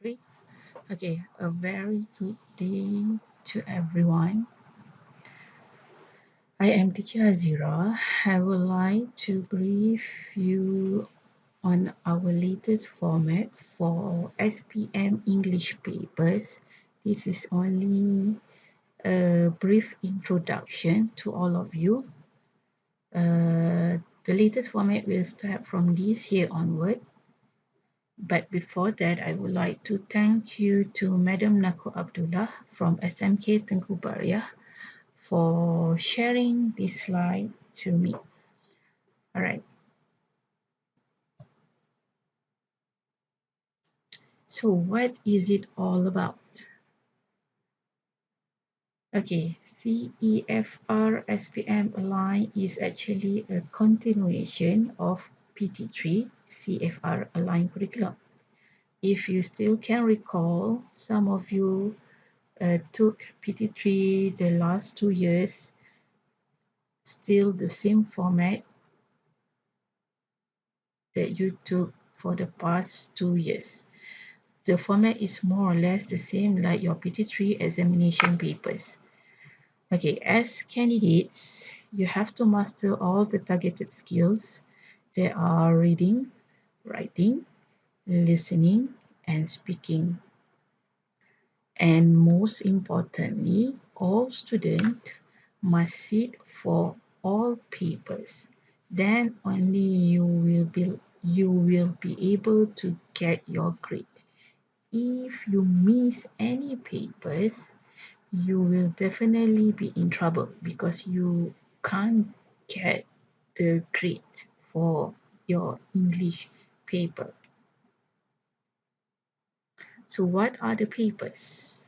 Three. Okay, a very good day to everyone. I am teacher Azira. I would like to brief you on our latest format for SPM English papers. This is only a brief introduction to all of you. The latest format will start from this year onward. But before that, I would like to thank you to Madam Nako Abdullah from SMK Tengku Baria for sharing this slide to me. All right. So what is it all about? Okay, CEFR SPM Align is actually a continuation of PT3 CFR Align curriculum. If you still can recall, some of you took PT3 the last 2 years, still the same format that you took for the past 2 years. The format is more or less the same like your PT3 examination papers. Okay, as candidates, you have to master all the targeted skills. They are reading, writing, listening, and speaking. And most importantly, all students must sit for all papers. Then only you will be able to get your grade. If you miss any papers, you will definitely be in trouble because you can't get the grade for your English paper. So what are the papers?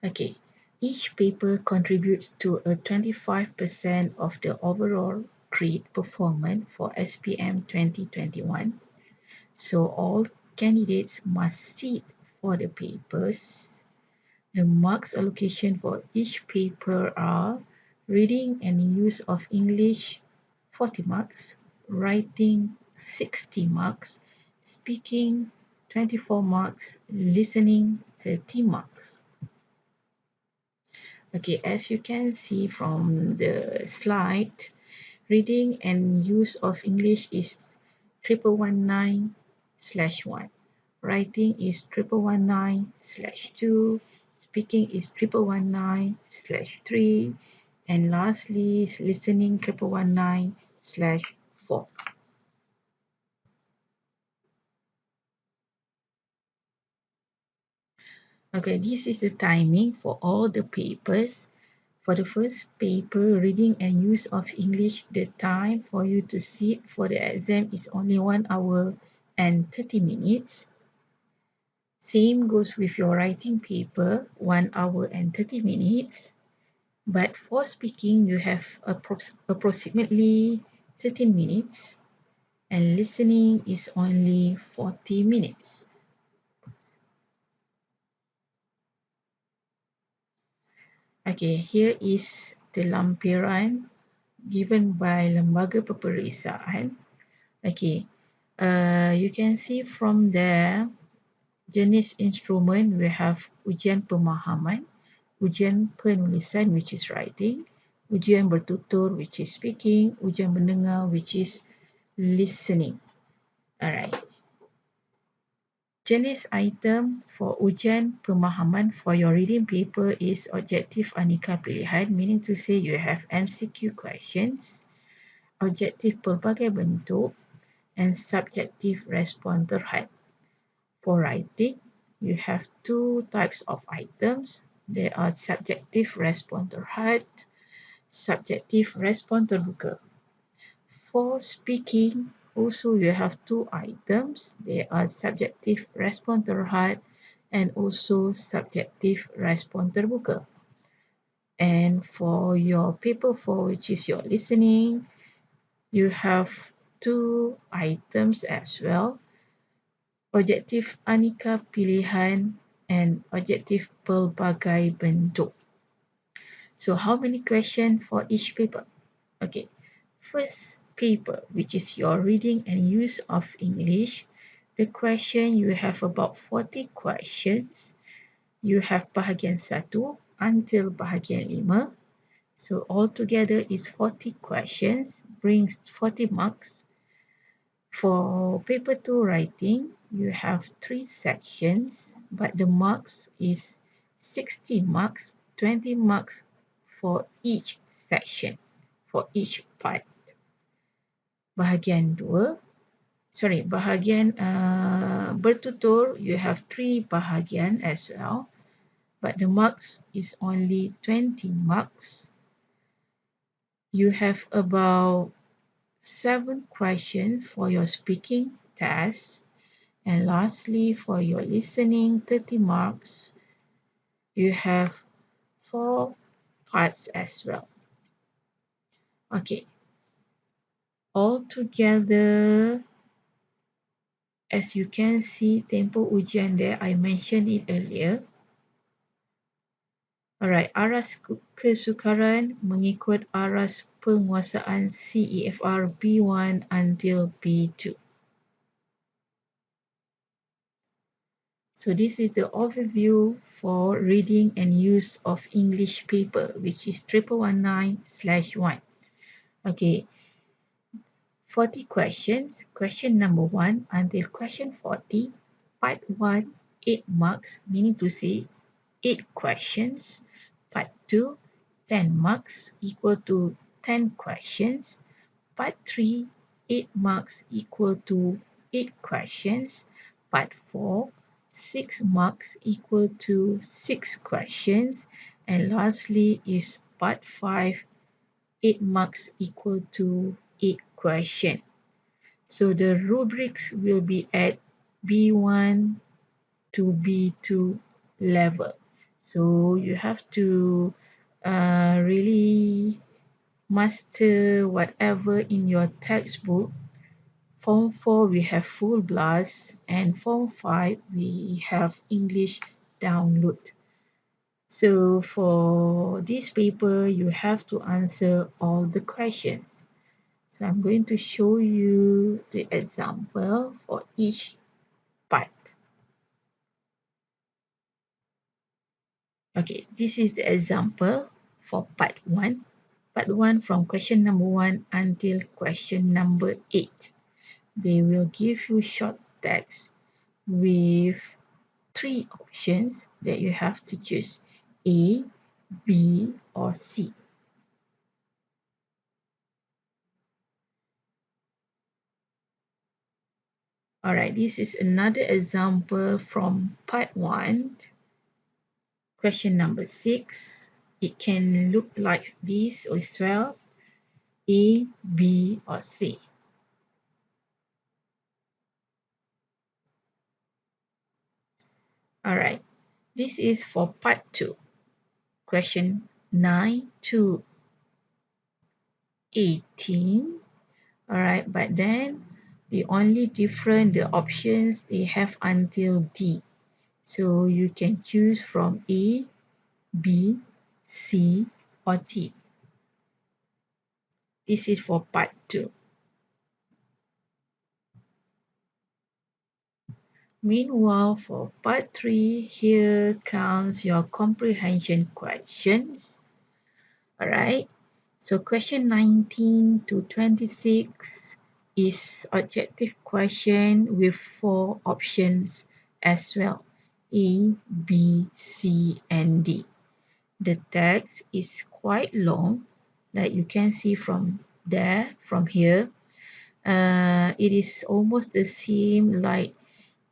Okay, each paper contributes to a 25% of the overall grade performance for SPM 2021. So all candidates must sit for the papers. The marks allocation for each paper are reading and use of English 40 marks, writing 60 marks, speaking 24 marks, listening 30 marks. Okay, as you can see from the slide, reading and use of English is 1119/1. Writing is 1119/2. Speaking is 1119/3. And lastly, is listening 1119/4. Okay, this is the timing for all the papers. For the first paper, reading and use of English, the time for you to sit for the exam is only 1 hour and 30 minutes. Same goes with your writing paper, 1 hour and 30 minutes. But for speaking, you have approximately 13 minutes, and listening is only 40 minutes. Okay, here is the lampiran given by Lembaga Peperiksaan. Okay, you can see from there, jenis instrumen we have ujian pemahaman, ujian penulisan which is writing, ujian bertutur which is speaking, ujian mendengar which is listening. Alright. Jenis item for ujian pemahaman for your reading paper is objektif aneka pilihan, meaning to say you have MCQ questions, objektif pelbagai bentuk, and subjective respon terhad. For writing, you have two types of items. They are subjective respon terhad, subjective respon terbuka. For speaking, also you have two items. They are subjective respon terhad and also subjective respon terbuka. And for your paper 4, which is your listening, you have two items as well. Objektif aneka pilihan and objektif pelbagai bentuk. So how many questions for each paper? Okay, first paper, which is your reading and use of English, the question, you have about 40 questions. You have bahagian 1 until bahagian 5. So altogether is 40 questions, brings 40 marks. For paper 2 writing, you have 3 sections, but the marks is 60 marks, 20 marks for each section, for each part. Bahagian bertutur, you have 3 bahagian as well, but the marks is only 20 marks. You have about 7 questions for your speaking test. And lastly, for your listening, 30 marks. You have 4 parts as well. Okay. Altogether, as you can see, tempo ujian there, I mentioned it earlier. Alright, aras kesukaran mengikut aras penguasaan CEFR B1 until B2. So this is the overview for reading and use of English paper, which is 1119/1. Okay, 40 questions. Question number 1 until question 40. Part 1, 8 marks, meaning to say 8 questions. Part 2, 10 marks, equal to 10 questions. Part 3, 8 marks, equal to 8 questions. Part 4, 6 marks, equal to 6 questions. And lastly is part 5, 8 marks, equal to 8 questions. So the rubrics will be at B1 to B2 level. So you have to really master whatever in your textbook. Form 4 we have full blast, and Form 5 we have English download. So for this paper you have to answer all the questions. So I'm going to show you the example for each part. Okay, this is the example for part 1. Part 1 from question number 1 until question number 8. They will give you short text with 3 options that you have to choose: A, B, or C. Alright, this is another example from part 1. Question number 6. It can look like this as well: A, B, or C. Alright, this is for part 2. Question 9 to 18. Alright, but then the only different, the options they have until D. So you can choose from A, B, C, or D. This is for part 2. Meanwhile, for part 3, here comes your comprehension questions. Alright, so question 19 to 26 is objective question with 4 options as well: A, B, C, and D. The text is quite long, like you can see from there, from here. It is almost the same like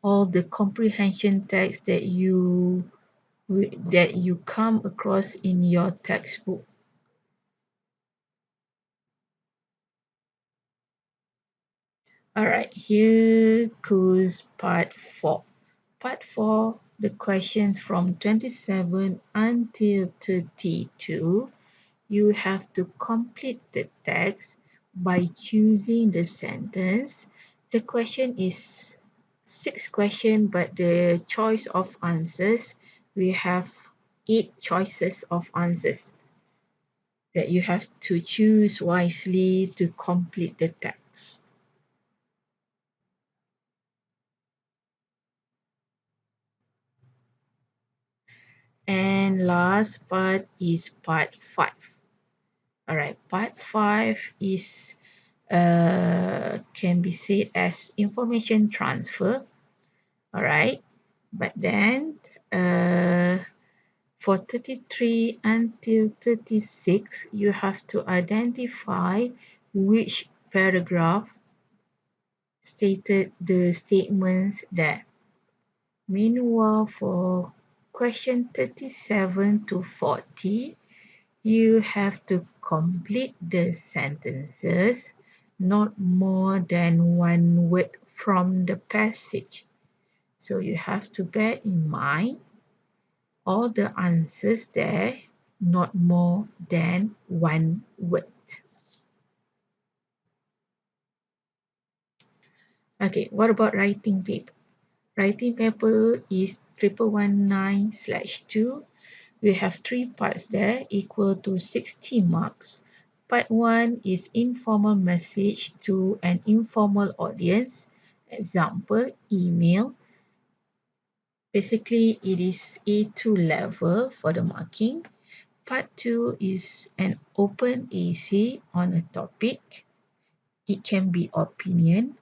all the comprehension text that you come across in your textbook. Alright, here goes part 4. Part 4, the questions from 27 until 32. You have to complete the text by choosing the sentence. The question is 6 questions, but the choice of answers, we have 8 choices of answers that you have to choose wisely to complete the text. and last part is part 5. Alright, part 5 is can be said as information transfer. Alright, but then for 33 until 36, you have to identify which paragraph stated the statements there. Meanwhile, for question 37 to 40, you have to complete the sentences, not more than one word from the passage. So you have to bear in mind all the answers there, not more than one word. Okay, what about writing paper? Writing paper is 1119/2. We have 3 parts there equal to 60 marks. Part 1 is informal message to an informal audience. Example, email. Basically, it is A2 level for the marking. Part 2 is an open essay on a topic. It can be opinion,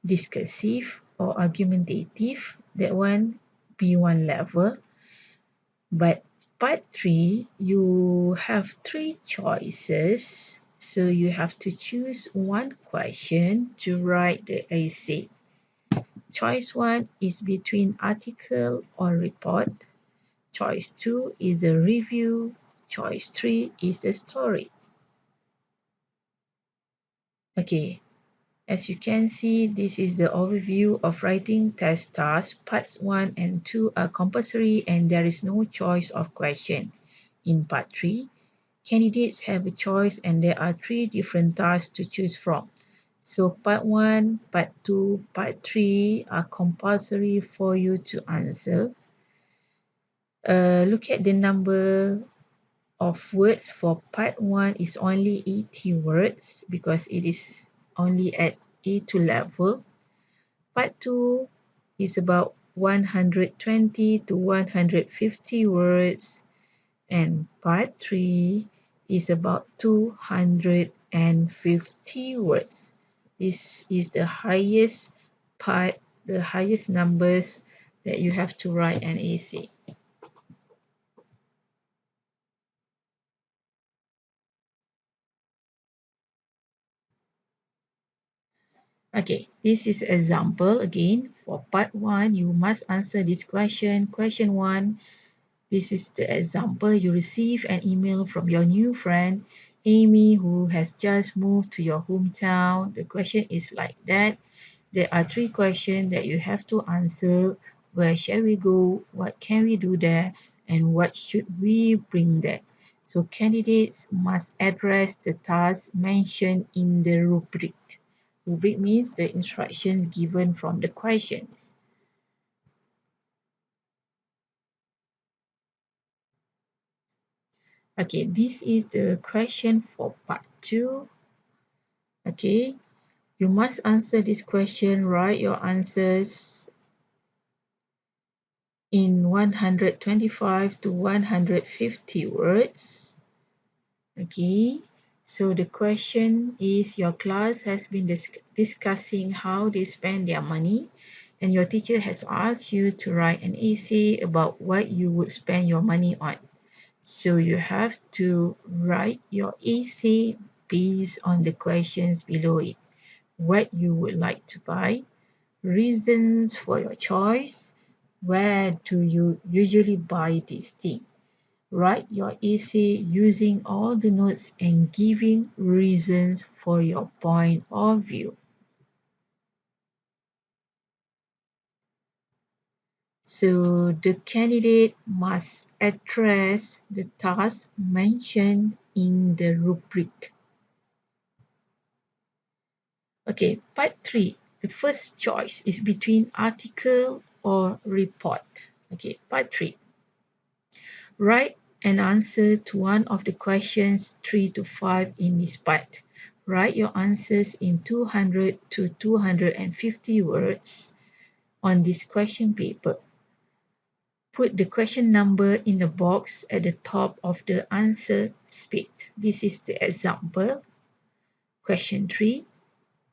discursive, or argumentative. That one, B1 level. But part 3, you have 3 choices. So you have to choose one question to write the essay. Choice 1 is between article or report. Choice 2 is a review. Choice 3 is a story. Okay, as you can see, this is the overview of writing test tasks. Parts 1 and 2 are compulsory and there is no choice of question. In part 3, candidates have a choice and there are 3 different tasks to choose from. So part 1, part 2, part 3 are compulsory for you to answer. Look at the number of words for part 1 is only 80 words because it is only at A2 level. Part 2 is about 120 to 150 words and part 3 is about 250 words. This is the highest part, the highest numbers that you have to write an essay. Okay, this is example again. For part 1, you must answer this question. Question 1, this is the example. You receive an email from your new friend, Amy, who has just moved to your hometown. The question is like that. There are 3 questions that you have to answer. Where shall we go? What can we do there? And what should we bring there? So candidates must address the task mentioned in the rubric. Rubric means the instructions given from the questions. Okay, this is the question for part 2. Okay, you must answer this question, write your answers in 125 to 150 words. Okay, so the question is your class has been discussing how they spend their money and your teacher has asked you to write an essay about what you would spend your money on. So you have to write your essay based on the questions below it. What you would like to buy, reasons for your choice, where do you usually buy this thing. Write your essay using all the notes and giving reasons for your point of view. So the candidate must address the task mentioned in the rubric. Okay, part 3. The first choice is between article or report. Okay, part 3. Write an answer to one of the questions 3 to 5 in this part. Write your answers in 200 to 250 words on this question paper. Put the question number in the box at the top of the answer sheet. This is the example. Question 3.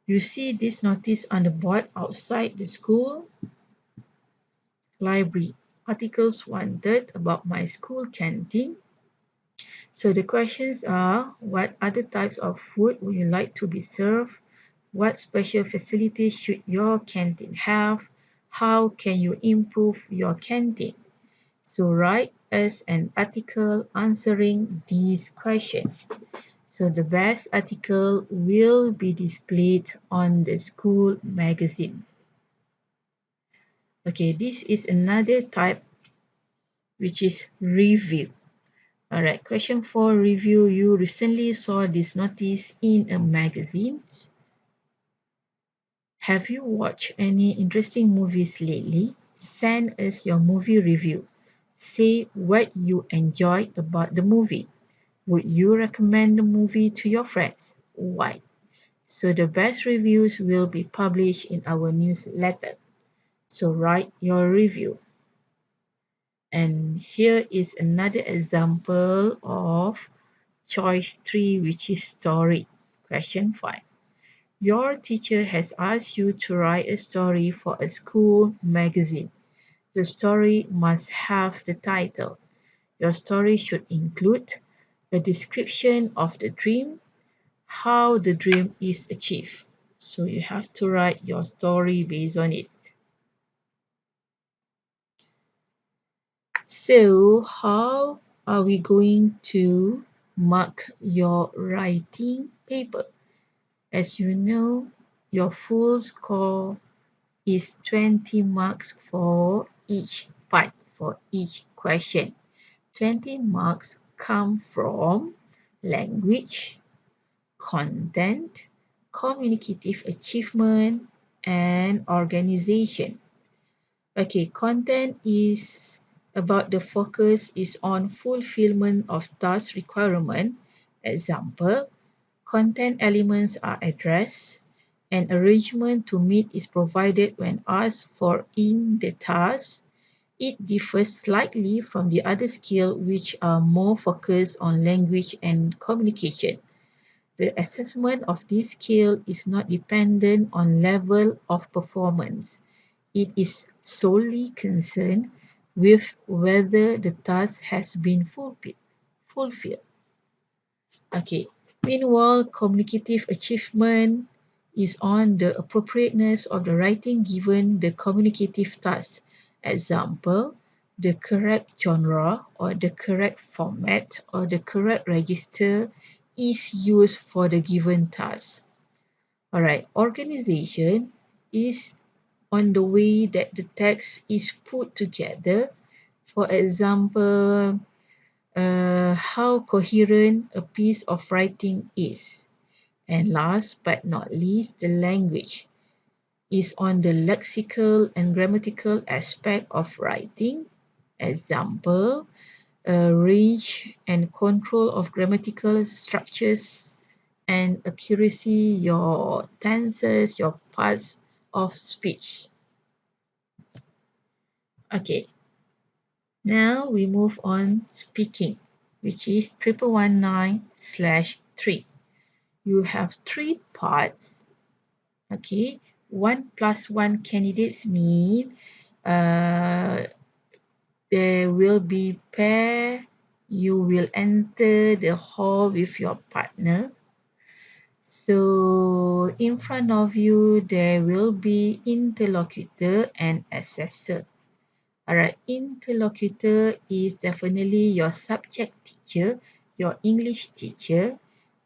You see this notice on the board outside the school library. Articles wanted about my school canteen. So the questions are, what other types of food would you like to be served? What special facilities should your canteen have? How can you improve your canteen? So write us an article answering these questions. So the best article will be displayed on the school magazine. Okay, this is another type which is review. Alright, question 4, review. You recently saw this notice in a magazine. Have you watched any interesting movies lately? Send us your movie review. Say what you enjoyed about the movie. Would you recommend the movie to your friends? Why? So the best reviews will be published in our newsletter. So write your review. And here is another example of choice 3, which is story. Question 5. Your teacher has asked you to write a story for a school magazine. The story must have the title. Your story should include a description of the dream, how the dream is achieved. So you have to write your story based on it. So how are we going to mark your writing paper? As you know, your full score is 20 marks for each part, for each question. 20 marks come from language, content, communicative achievement, and organization. Okay, content is about the focus is on fulfillment of task requirement. Example, content elements are addressed. An arrangement to meet is provided when asked for in the task. It differs slightly from the other skills which are more focused on language and communication. The assessment of this skill is not dependent on level of performance. It is solely concerned with whether the task has been fulfilled. Okay. Meanwhile, communicative achievement is on the appropriateness of the writing given the communicative task. Example, the correct genre or the correct format or the correct register is used for the given task. Alright, organization is on the way that the text is put together. For example, how coherent a piece of writing is. And last but not least, the language is on the lexical and grammatical aspect of writing. Example, range and control of grammatical structures and accuracy, your tenses, your parts of speech. Okay, now we move on speaking, which is 1119/3. You have 3 parts. Okay, 1+1 candidates mean there will be pair. You will enter the hall with your partner. So in front of you, there will be interlocutor and assessor. Alright, interlocutor is definitely your subject teacher, your English teacher.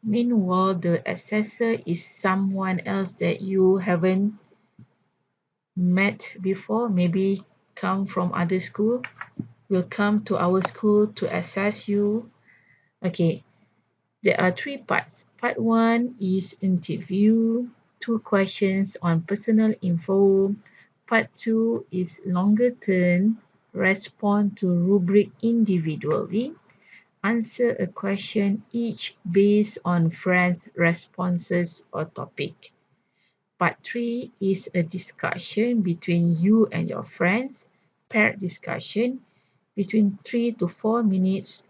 Meanwhile, the assessor is someone else that you haven't met before, maybe come from other school, will come to our school to assess you. Okay, there are 3 parts. Part 1 is interview, 2 questions on personal info. Part 2 is longer term, respond to rubric individually. Answer a question each based on friends' responses or topic. Part 3 is a discussion between you and your friends, paired discussion. between 3 to 4 minutes.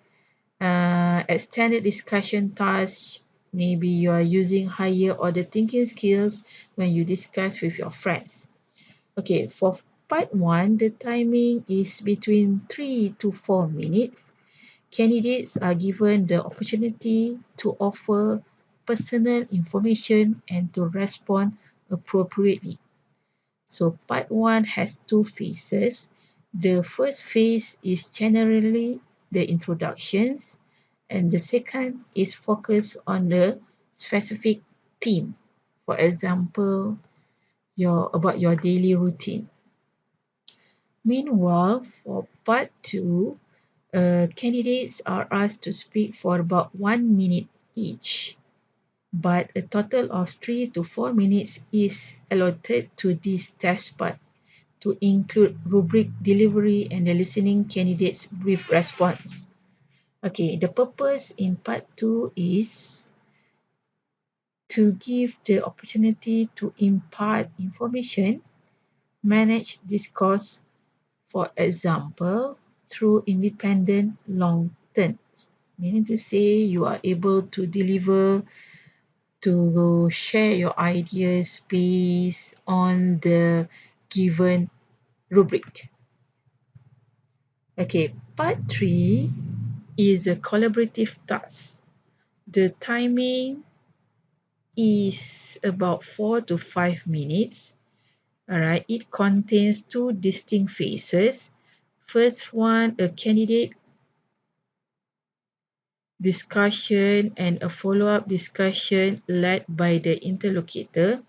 Extended discussion tasks, maybe you are using higher order thinking skills when you discuss with your friends. Okay, for part 1, the timing is between 3 to 4 minutes. Candidates are given the opportunity to offer personal information and to respond appropriately. So part 1 has two phases. The first phase is generally the introductions, and the second is focused on the specific theme. For example, about your daily routine. Meanwhile, for part 2, candidates are asked to speak for about 1 minute each, but a total of 3 to 4 minutes is allotted to this test part to include rubric delivery and the listening candidates' brief response. Okay, the purpose in part 2 is to give the opportunity to impart information, manage discourse, for example, through independent long turns, meaning to say you are able to deliver, to share your ideas based on the given rubric. Okay, part 3 is a collaborative task. The timing is about 4 to 5 minutes. Alright, it contains two distinct phases. First one, a candidate discussion and a follow-up discussion led by the interlocutor.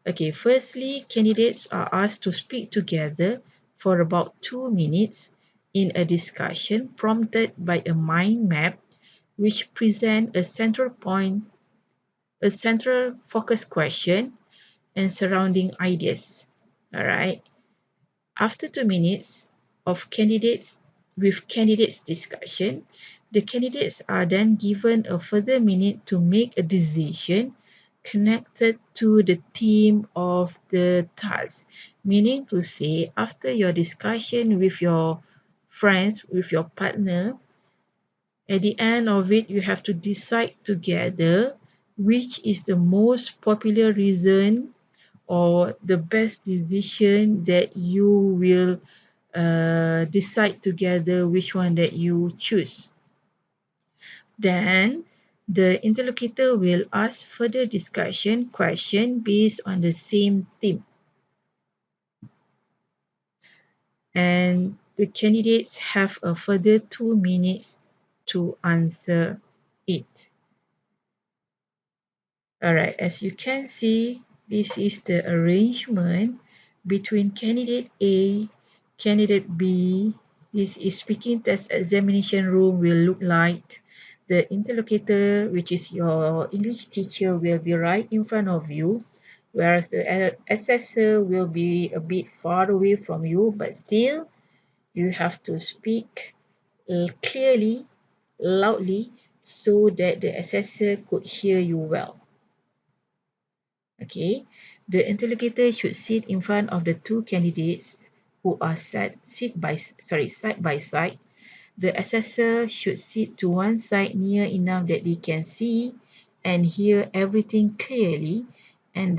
Okay, firstly, candidates are asked to speak together for about 2 minutes in a discussion prompted by a mind map which present a central point, a central focus question and surrounding ideas. All right. After 2 minutes of candidates discussion, the candidates are then given a further minute to make a decision connected to the theme of the task. Meaning to say, after your discussion with your friends, with your partner, at the end of it, you have to decide together which is the most popular reason or the best decision that you will decide together which one that you choose. Then the interlocutor will ask further discussion question based on the same theme. And the candidates have a further 2 minutes to answer it. Alright, as you can see, this is the arrangement between candidate A, candidate B. This is speaking test examination room will look like. The interlocutor, which is your English teacher, will be right in front of you, whereas the assessor will be a bit far away from you, but still you have to speak clearly, loudly, so that the assessor could hear you well. Okay, the interlocutor should sit in front of the two candidates who are side by side. The assessor should sit to one side near enough that they can see and hear everything clearly, and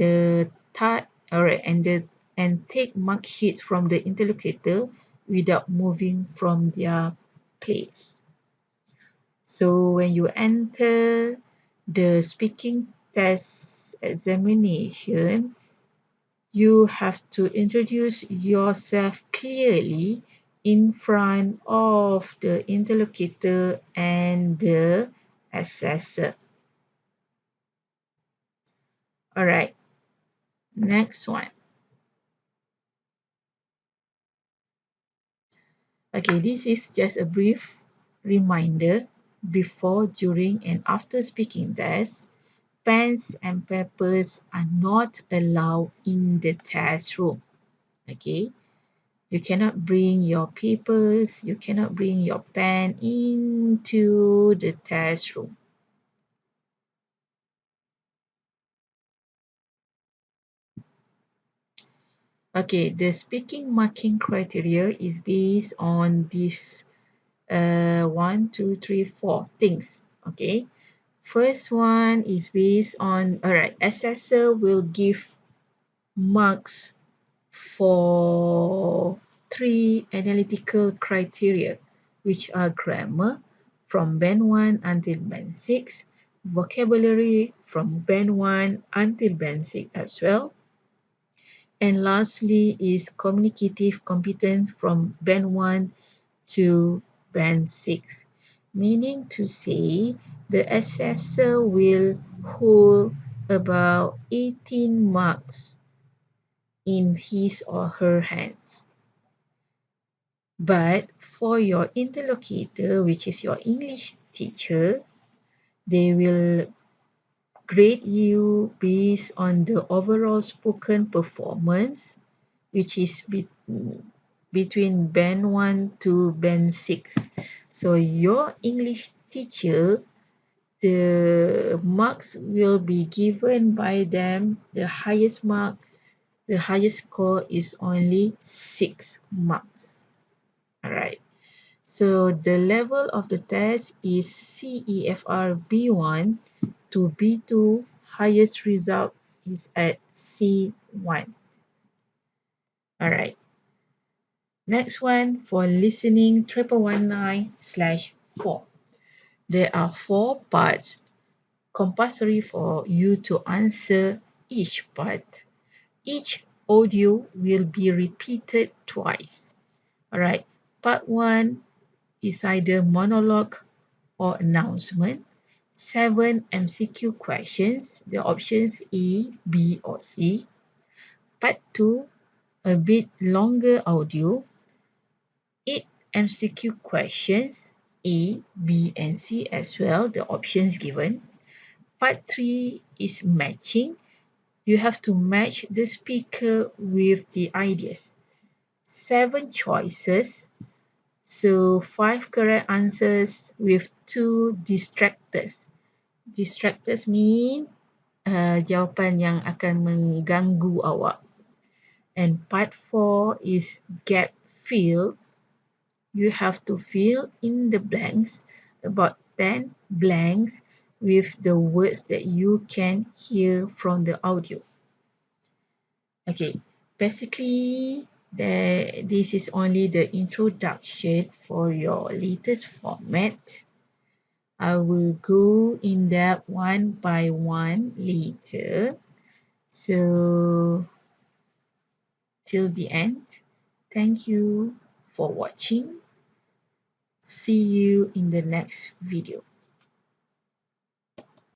and take mark sheet from the interlocutor without moving from their place. So when you enter the speaking test examination, you have to introduce yourself clearly in front of the interlocutor and the assessor. All right, next one. Okay, this is just a brief reminder before, during, and after speaking test. Pens and papers are not allowed in the test room. Okay, you cannot bring your papers, you cannot bring your pen into the test room. Okay, the speaking marking criteria is based on this 1, 2, 3, 4 things. Okay. First one is based on, alright, assessor will give marks for 3 analytical criteria, which are grammar from band 1 until band 6, vocabulary from band 1 until band 6 as well, and lastly is communicative competence from band 1 to band 6, meaning to say the assessor will hold about 18 marks in his or her hands. But for your interlocutor, which is your English teacher, they will grade you based on the overall spoken performance, which is between band 1 to band 6. So your English teacher, the marks will be given by them. The highest mark, the highest score is only 6 marks. Alright. So the level of the test is CEFR B1 to B2. Highest result is at C1. Alright. Next one for listening 1119/4. There are 4 parts compulsory for you to answer each part. Each audio will be repeated twice. Alright. Part 1 is either monologue or announcement. 7 MCQ questions. The options A, B, or C. Part 2, a bit longer audio. 8 MCQ questions. A, B, and C as well. The options given. Part 3 is matching. You have to match the speaker with the ideas. 7 choices. So 5 correct answers with 2 distractors. Distractors mean jawapan yang akan mengganggu awak. And part 4 is gap fill. You have to fill in the blanks, about 10 blanks with the words that you can hear from the audio. Okay, basically this is only the introduction for your latest format. I will go in depth one by one later. So till the end, thank you for watching. See you in the next video.